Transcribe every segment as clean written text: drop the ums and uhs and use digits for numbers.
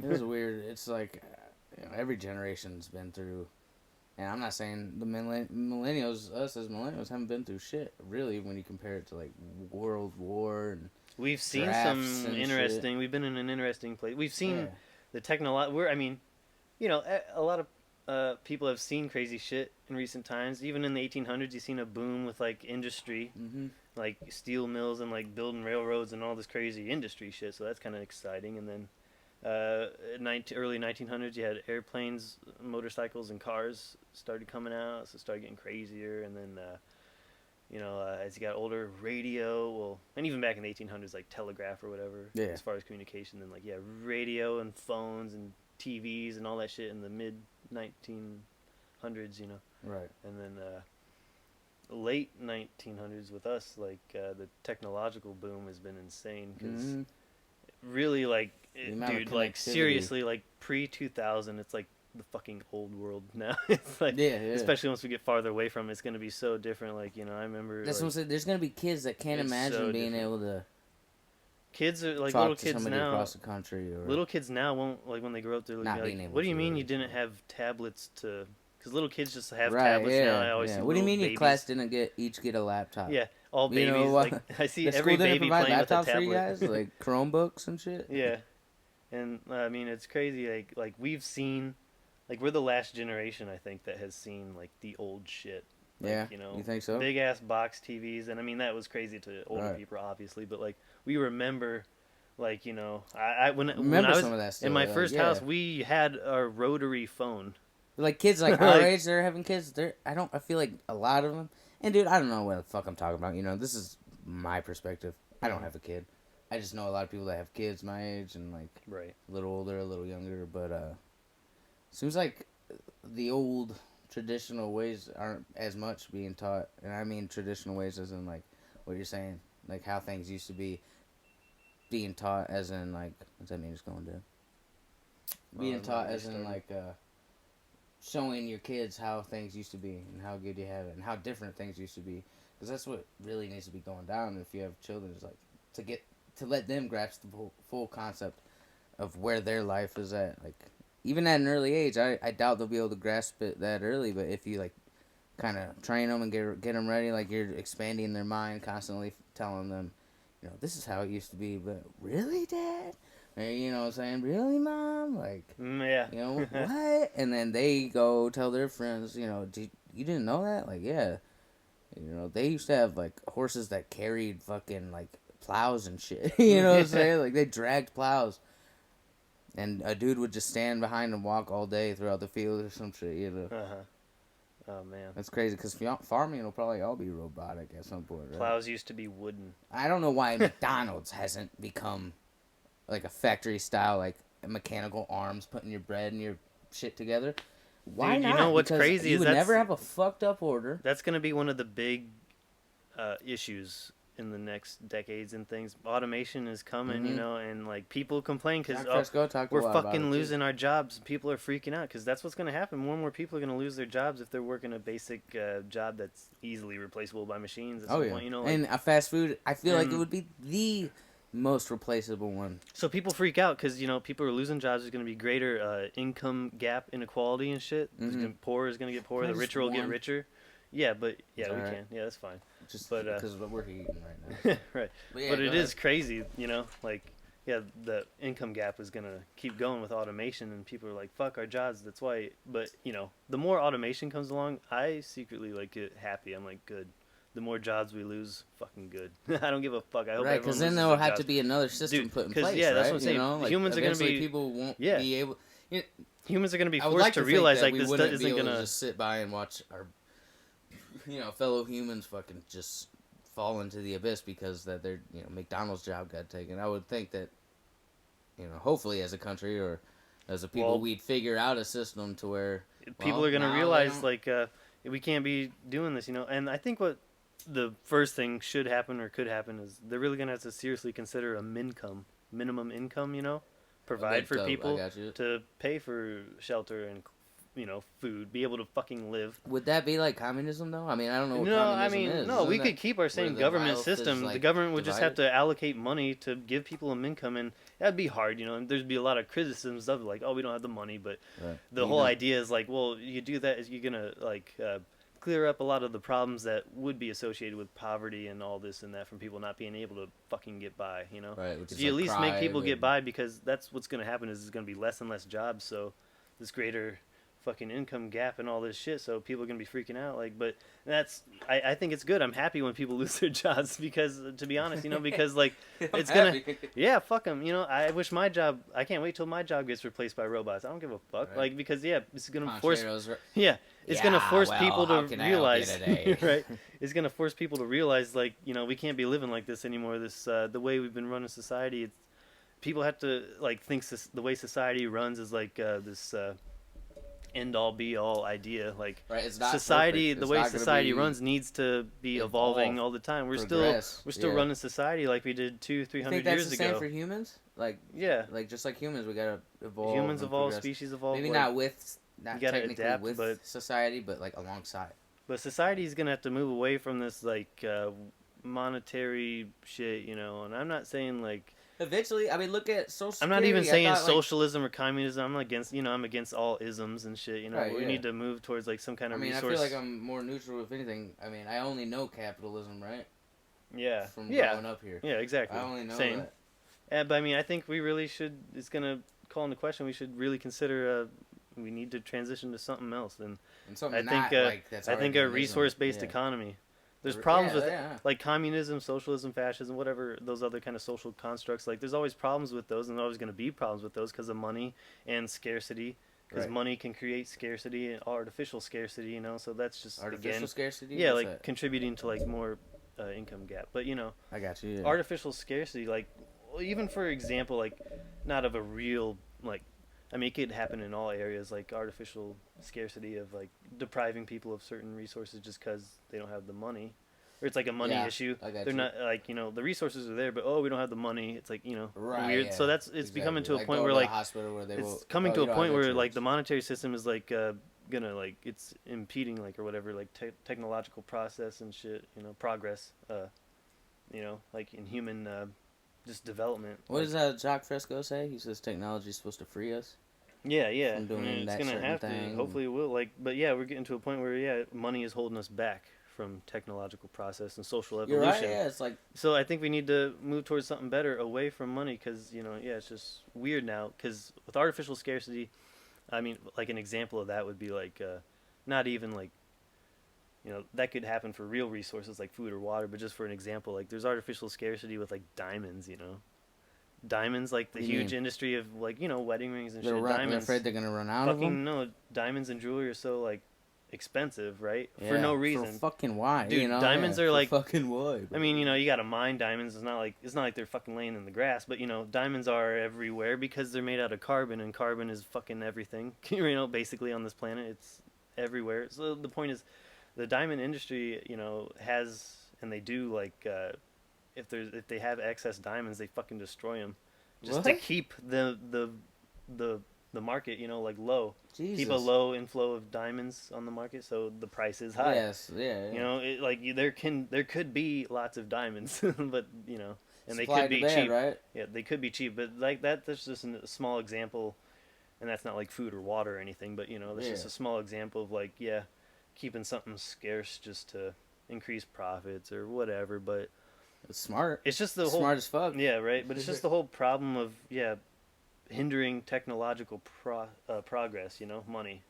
It was weird. It's like, every generation's been through, and I'm not saying the millennials, us as millennials, haven't been through shit, really, when you compare it to, like, World War and We've seen drafts some and interesting. shit. We've been in an interesting place. We've Yeah. seen the technology. I mean, a lot of people have seen crazy shit in recent times. Even in the 1800s, you've seen a boom with like industry, Mm-hmm. like steel mills and like building railroads and all this crazy industry shit. So that's kind of exciting. And then early 1900s, you had airplanes, motorcycles, and cars started coming out. So it started getting crazier. And then as you got older, radio, and even back in the 1800s, like telegraph or whatever, Yeah. as far as communication, then like radio and phones and TVs and all that shit in the mid 1900s, Right. and then late 1900s with us, like the technological boom has been insane because Mm-hmm. really, like, amount of dude, like connectivity. seriously, like pre 2000, it's like the fucking old world now. It's like, Yeah. especially once we get farther away from it, it's gonna be so different. Like, I remember That's like, what I'm saying. There's gonna be kids that can't It's imagine so being different. able to kids are like talk little to kids somebody now. across the country, or Little kids now won't, like, when they grow up, they're Not like, being able "What do you to, mean or- you didn't have tablets to?" Because little kids just have right? tablets Yeah. now. I always Yeah. see What do you little mean your babies. class didn't each get a laptop? Yeah, all You know babies. what? Like, I see The every school didn't baby provide playing with a laptops for tablet. you guys, like Chromebooks and shit. Yeah, and I mean, it's crazy. Like we've seen, like, we're the last generation, I think, that has seen like the old shit. Like, Yeah. You think so? big ass box TVs, and I mean that was crazy to older Right. people, obviously, but like we remember, like, I when Remember I was some of that still, in my like, first yeah. house, we had a rotary phone. Like kids like our Like- age, they're having kids. I feel like a lot of them. And dude, I don't know what the fuck I'm talking about. This is my perspective. I don't have a kid. I just know a lot of people that have kids my age and like Right. a little older, a little younger. But seems like the old traditional ways aren't as much being taught. And I mean traditional ways as in like what you're saying, like how things used to be being taught, as in like what's that mean? It's going to being taught as in like showing your kids how things used to be and how good you have it and how different things used to be, because that's what really needs to be going down if you have children, is like to let them grasp the full concept of where their life is at. Like even at an early age, I doubt they'll be able to grasp it that early, but if you like kind of train them and get them ready, like you're expanding their mind constantly, telling them, this is how it used to be, but really, Dad? Or, you know what I'm saying? Really, Mom? Like, Yeah. what? And then they go tell their friends, you didn't know that? Like, yeah. They used to have, like, horses that carried fucking, like, plows and shit. You know what I'm saying? Like, they dragged plows. And a dude would just stand behind and walk all day throughout the field or some shit, Uh-huh. Oh, man. That's crazy, because farming will probably all be robotic at some point, right? Plows used to be wooden. I don't know why McDonald's hasn't become like a factory style, like mechanical arms putting your bread and your shit together. Why Dude, not? you know what's Because crazy you is would that's never have a fucked up order. That's going to be one of the big issues in the next decades and things. Automation is coming, and like people complain because we're fucking losing our jobs. People are freaking out because that's what's going to happen. More and more people are going to lose their jobs if they're working a basic job that's easily replaceable by machines. At some point, and a fast food, I feel like it would be the most replaceable one. So people freak out because people are losing jobs. There's going to be greater income gap inequality and shit. Poor is going to get poorer. The richer will get richer. Yeah, but we can. Yeah, that's fine. Just but because we're eating right now. Right. Yeah, but it is crazy, like, the income gap is going to keep going with automation, and people are like, fuck our jobs. That's why. But, the more automation comes along, I secretly, like, get happy. I'm like, good. The more jobs we lose, fucking good. I don't give a fuck. I hope right, because then there will have to be another system put in place. Yeah, that's right? what I'm saying. Like, humans are going to be. People won't be able. Humans are going to be forced to realize like this isn't going to just sit by and watch our, fellow humans fucking just fall into the abyss because that their McDonald's job got taken. I would think that, hopefully as a country or as a people, we'd figure out a system to where people are going to realize like we can't be doing this, And I think what the first thing should happen or could happen is they're really going to have to seriously consider a minimum income, provide for people to pay for shelter and food, be able to fucking live. Would that be like communism though? I mean, I don't know what communism is. No, we could keep our same government system. Like the government would just have to allocate money to give people an income, and that'd be hard, you know. And there'd be a lot of criticisms of it, like, oh, we don't have the money, but Right. the whole idea is like, well, you do that, is you're gonna like clear up a lot of the problems that would be associated with poverty and all this and that from people not being able to fucking get by, you know. Right. Which If is you like at least make people crime get and- by, because that's what's gonna happen, is there's gonna be less and less jobs, so this greater fucking income gap and all this shit, so people are gonna be freaking out, like. But that's, I think it's good. I'm happy when people lose their jobs, because to be honest, you know, because like it's gonna, yeah, fuck them, you know. I wish my job, I can't wait till my job gets replaced by robots. I don't give a fuck, Right. like, because yeah, it's gonna force, Contrails, yeah, it's gonna force people to how can I help you realize, today? right? It's gonna force people to realize, like, you know, we can't be living like this anymore. This the way we've been running society, it's, people have to like think the way society runs is like this end all be all idea, like Right, it's not society, perfect. the It's way not gonna society be runs needs to be evolve, evolving all the time. We're progress, still yeah. running society like we did 200-300 You think years that's the same ago. for humans? Like Yeah, like just like humans, we gotta evolve. humans and evolve, progress. species evolve. Maybe like, not with, not you gotta technically adapt, with but- society, but like alongside. but society's gonna have to move away from this like monetary shit, you know. And I'm not saying like, Eventually, I mean, look at social. I'm not even Security. I saying thought, like, socialism or communism. I'm against, you know, I'm against all isms and shit. You know, Right, we yeah. need to move towards like some kind I of mean, resource. I feel like I'm more neutral if anything. I mean, I only know capitalism, right? yeah, From yeah, growing up here. yeah, exactly. I only know Same. that. Yeah, but I mean, I think we really should. It's gonna call into question. We should really consider. We need to transition to something else. And And something I think. not, like, that's I think already a in resource-based yeah. economy. There's problems with yeah. like communism, socialism, fascism, whatever those other kind of social constructs. Like, there's always problems with those, and there's always going to be problems with those because of money and scarcity. Because Right. money can create scarcity and artificial scarcity. You know, so that's just Artificial again, scarcity. yeah, What's like that? contributing to like more income gap. But you know. I got you. Yeah. Artificial scarcity, like, well, even for example, like, not of a real, like, I mean, it could happen in all areas, like artificial scarcity of like depriving people of certain resources just because they don't have the money, or it's like a money Yeah, issue. I got They're you. not like, you know, the resources are there, but oh, we don't have the money. It's like, you know, Right, weird. yeah, So that's it's becoming to a Like, point go where to the like hospital where they will, it's coming oh, to you a don't point have where like insurance. the monetary system is like gonna like it's impeding like or whatever like technological process and shit, you know, progress, you know, like in human just development. What does Jacques Fresco say? He says technology is supposed to free us. Yeah. from doing I mean, it's that gonna certain have thing. to. Hopefully, it will. Like, but yeah, we're getting to a point where yeah, money is holding us back from technological process and social You're evolution. right. Yeah, it's like So I think we need to move towards something better, away from money, because you know, yeah, it's just weird now. Because with artificial scarcity, I mean, like an example of that would be like, not even like, you know, that could happen for real resources like food or water, but just for an example, like there's artificial scarcity with like diamonds, you know. Diamonds, like the What do you huge mean? industry of like, you know, wedding rings and they're, shit. they're Diamonds, afraid they're gonna run out of them. fucking no, diamonds and jewelry are so like expensive, right? For Yeah, no reason. For fucking why? Dude, you know? diamonds Yeah, are for like- fucking why? I mean, you know, you gotta mine diamonds. It's not like they're fucking laying in the grass, but you know, diamonds are everywhere because they're made out of carbon, and carbon is fucking everything. You know, basically on this planet, it's everywhere. So the point is, the diamond industry, you know, has, and they do like, if they have excess diamonds, they fucking destroy them, just to What? keep the market, you know, like low. Jesus. Keep a low inflow of diamonds on the market, so the price is high. Yes. Yeah. You know, there could be lots of diamonds, but you know, and Supply they could and be demand, cheap. right? Yeah, they could be cheap, but like that's just a small example, and that's not like food or water or anything. But you know, that's just Yeah. a small example of like, yeah, keeping something scarce just to increase profits or whatever. But It's smart. it's just the whole Smart as fuck. yeah, right. But it's just the whole problem of hindering technological progress. You know, money.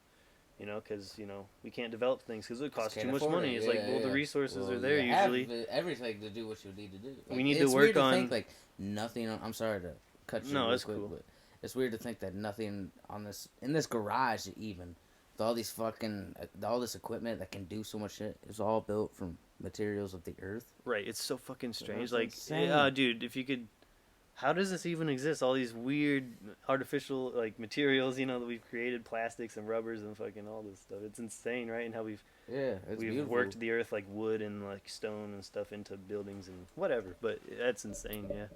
You know, because you know we can't develop things because it costs Can't too much afford money. it. It's Yeah, like, well, the yeah. resources Well, are there you have usually. everything to do what you need to do. We need to it's work weird to on- think, like nothing. I'm sorry to cut you. No, real it's quick, cool. But it's weird to think that nothing on this in this garage even with all these fucking all this equipment that can do so much shit is all built from materials of the earth. Right, it's so fucking strange. That's Like, insane. dude, if you could, how does this even exist? All these weird artificial like materials, you know, that we've created, plastics and rubbers and fucking all this stuff. It's insane, right? And how we've Yeah, it's beautiful. worked the earth like wood and like stone and stuff into buildings and whatever. But that's insane, yeah.